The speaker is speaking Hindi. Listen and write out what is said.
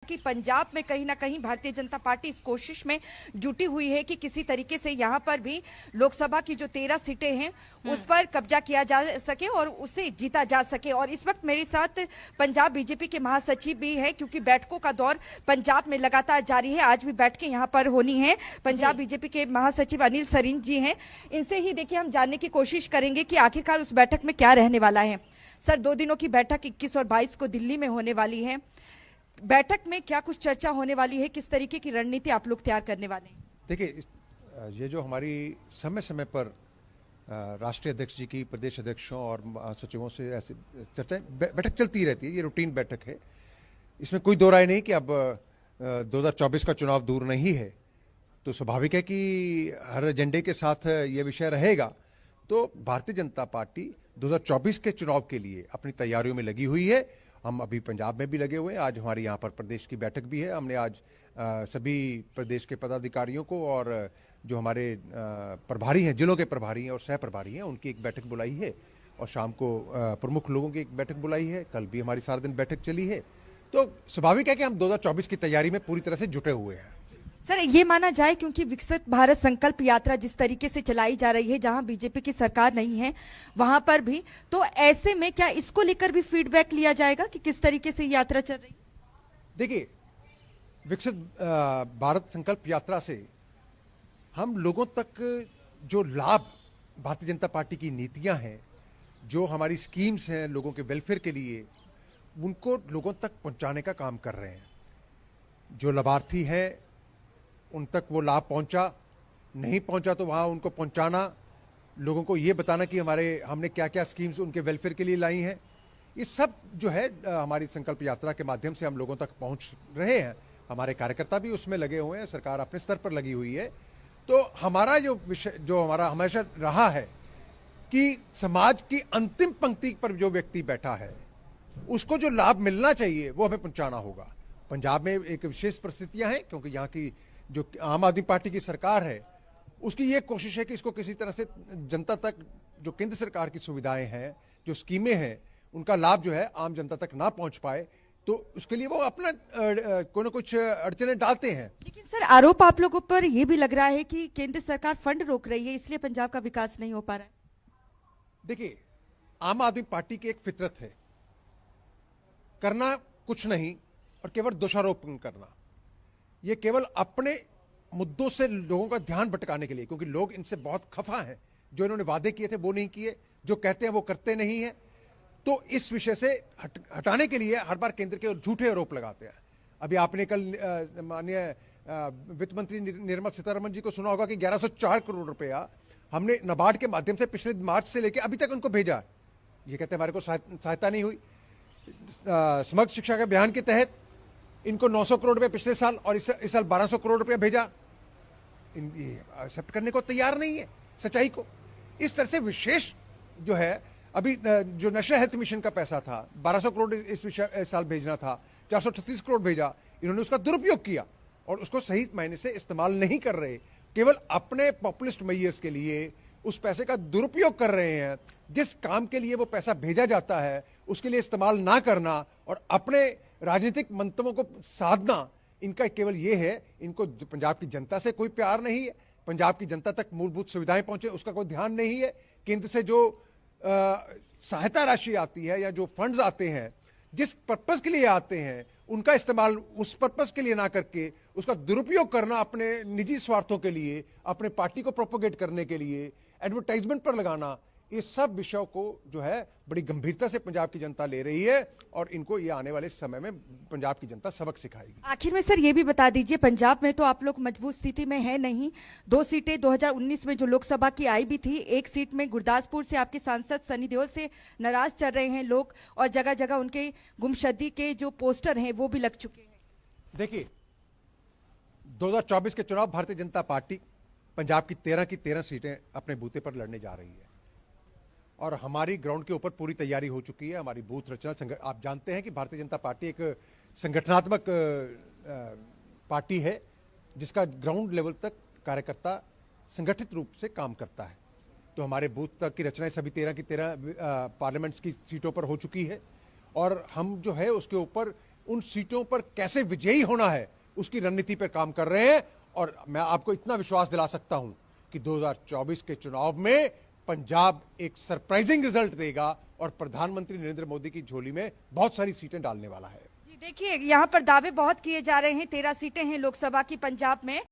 कि पंजाब में कहीं ना कहीं भारतीय जनता पार्टी इस कोशिश में जुटी हुई है कि किसी तरीके से यहां पर भी लोकसभा की जो 13 सीटें हैं उस पर कब्जा किया जा सके और उसे जीता जा सके। और इस वक्त मेरे साथ पंजाब बीजेपी के महासचिव भी है, क्योंकि बैठकों का दौर पंजाब में लगातार जारी है। आज भी बैठकें यहां पर होनी है। पंजाब बीजेपी के महासचिव अनिल सरीन जी हैं, इनसे ही देखिए हम जानने की कोशिश करेंगे कि आखिरकार उस बैठक में क्या रहने वाला है। सर, 2 दिनों की बैठक 21 और 22 को दिल्ली में होने वाली है। बैठक में क्या कुछ चर्चा होने वाली है, किस तरीके की रणनीति आप लोग तैयार करने वाले हैं? देखिए, ये जो हमारी समय समय पर राष्ट्रीय अध्यक्ष जी की, प्रदेश अध्यक्षों और सचिवों से ऐसे चर्चाएं बैठक चलती रहती है। ये रूटीन बैठक है, इसमें कोई दो राय नहीं कि अब 2024 का चुनाव दूर नहीं है, तो स्वाभाविक है कि हर एजेंडे के साथ ये विषय रहेगा। तो भारतीय जनता पार्टी 2024 के चुनाव के लिए अपनी तैयारियों में लगी हुई है। हम अभी पंजाब में भी लगे हुए हैं। आज हमारी यहाँ पर प्रदेश की बैठक भी है। हमने आज सभी प्रदेश के पदाधिकारियों को और जो हमारे प्रभारी हैं, जिलों के प्रभारी हैं और सह प्रभारी हैं, उनकी एक बैठक बुलाई है और शाम को प्रमुख लोगों की एक बैठक बुलाई है। कल भी हमारी सारा दिन बैठक चली है। तो स्वाभाविक है कि हम 2024 की तैयारी में पूरी तरह से जुटे हुए हैं। सर, ये माना जाए क्योंकि विकसित भारत संकल्प यात्रा जिस तरीके से चलाई जा रही है, जहां बीजेपी की सरकार नहीं है वहां पर भी, तो ऐसे में क्या इसको लेकर भी फीडबैक लिया जाएगा कि किस तरीके से यात्रा चल रही है? देखिए, विकसित भारत संकल्प यात्रा से हम लोगों तक जो लाभ भारतीय जनता पार्टी की नीतियां हैं, जो हमारी स्कीम्स हैं लोगों के वेलफेयर के लिए, उनको लोगों तक पहुंचाने का काम कर रहे हैं। जो लाभार्थी हैं उन तक वो लाभ पहुंचा, नहीं पहुंचा तो वहाँ उनको पहुंचाना, लोगों को ये बताना कि हमने क्या क्या स्कीम्स उनके वेलफेयर के लिए लाई हैं। ये सब जो है हमारी संकल्प यात्रा के माध्यम से हम लोगों तक पहुंच रहे हैं। हमारे कार्यकर्ता भी उसमें लगे हुए हैं, सरकार अपने स्तर पर लगी हुई है। तो हमारा जो विषय, जो हमारा हमेशा रहा है कि समाज की अंतिम पंक्ति पर जो व्यक्ति बैठा है उसको जो लाभ मिलना चाहिए वो हमें पहुंचाना होगा। पंजाब में एक विशेष परिस्थितियां हैं, क्योंकि यहाँ की जो आम आदमी पार्टी की सरकार है उसकी ये कोशिश है कि इसको किसी तरह से जनता तक जो केंद्र सरकार की सुविधाएं हैं, जो स्कीमें हैं, उनका लाभ जो है आम जनता तक ना पहुंच पाए। तो उसके लिए वो अपना कोई ना कुछ अड़चने डालते हैं। लेकिन सर, आरोप आप लोगों पर यह भी लग रहा है कि केंद्र सरकार फंड रोक रही है, इसलिए पंजाब का विकास नहीं हो पा रहा है। देखिए, आम आदमी पार्टी की एक फितरत है करना कुछ नहीं और केवल दोषारोप करना। ये केवल अपने मुद्दों से लोगों का ध्यान भटकाने के लिए, क्योंकि लोग इनसे बहुत खफा हैं। जो इन्होंने वादे किए थे वो नहीं किए, जो कहते हैं वो करते नहीं है। तो इस विषय से हटाने के लिए हर बार केंद्र के झूठे आरोप लगाते हैं। अभी आपने कल माननीय वित्त मंत्री निर्मला सीतारमण जी को सुना होगा कि 1104 करोड़ रुपया हमने नाबार्ड के माध्यम से पिछले मार्च से लेकर अभी तक उनको भेजा। ये कहते हैं हमारे को सहायता नहीं हुई। समग्र शिक्षा के अभियान के तहत इनको 900 करोड़ रुपए पिछले साल और इस साल 1200 करोड़ रुपया भेजा। ये एक्सेप्ट करने को तैयार नहीं है सच्चाई को। इस तरह से विशेष जो है, अभी जो नेशनल हेल्थ मिशन का पैसा था 1200 करोड़ इस साल भेजना था, 438 करोड़ भेजा। इन्होंने उसका दुरुपयोग किया और उसको सही मायने से इस्तेमाल नहीं कर रहे, केवल अपने पॉपुलिस्ट मेयर्स के लिए उस पैसे का दुरुपयोग कर रहे हैं। जिस काम के लिए वो पैसा भेजा जाता है उसके लिए इस्तेमाल ना करना और अपने राजनीतिक मंतव्यों को साधना, इनका केवल ये है। इनको पंजाब की जनता से कोई प्यार नहीं है, पंजाब की जनता तक मूलभूत सुविधाएं पहुंचे उसका कोई ध्यान नहीं है। केंद्र से जो सहायता राशि आती है या जो फंड्स आते हैं, जिस पर्पस के लिए आते हैं, उनका इस्तेमाल उस पर्पस के लिए ना करके उसका दुरुपयोग करना अपने निजी स्वार्थों के लिए, अपने पार्टी को प्रोपोगेट करने के लिए, एडवर्टाइजमेंट पर लगाना, ये सब विषयों को जो है बड़ी गंभीरता से पंजाब की जनता ले रही है और इनको ये आने वाले समय में पंजाब की जनता सबक सिखाएगी। आखिर में सर ये भी बता दीजिए, पंजाब में तो आप लोग मजबूत स्थिति में है नहीं। 2 सीटें 2019 में जो लोकसभा की आई भी थी, 1 सीट में गुरदासपुर से आपके सांसद सनी देओल से नाराज चल रहे हैं लोग और जगह जगह उनके गुमशुदगी के जो पोस्टर हैं वो भी लग चुके हैं। देखिए, 2024 के चुनाव भारतीय जनता पार्टी पंजाब की 13 सीटें अपने बूते पर लड़ने जा रही है और हमारी ग्राउंड के ऊपर पूरी तैयारी हो चुकी है। हमारी बूथ रचना, आप जानते हैं कि भारतीय जनता पार्टी एक संगठनात्मक पार्टी है जिसका ग्राउंड लेवल तक कार्यकर्ता संगठित रूप से काम करता है। तो हमारे बूथ तक की रचनाएं सभी 13 की 13 पार्लियामेंट्स की सीटों पर हो चुकी है और हम जो है उसके ऊपर उन सीटों पर कैसे विजयी होना है उसकी रणनीति पर काम कर रहे हैं। और मैं आपको इतना विश्वास दिला सकता हूं कि 2024 के चुनाव में पंजाब एक सरप्राइजिंग रिजल्ट देगा और प्रधानमंत्री नरेंद्र मोदी की झोली में बहुत सारी सीटें डालने वाला है। जी देखिए, यहाँ पर दावे बहुत किए जा रहे हैं, 13 सीटें हैं लोकसभा की पंजाब में।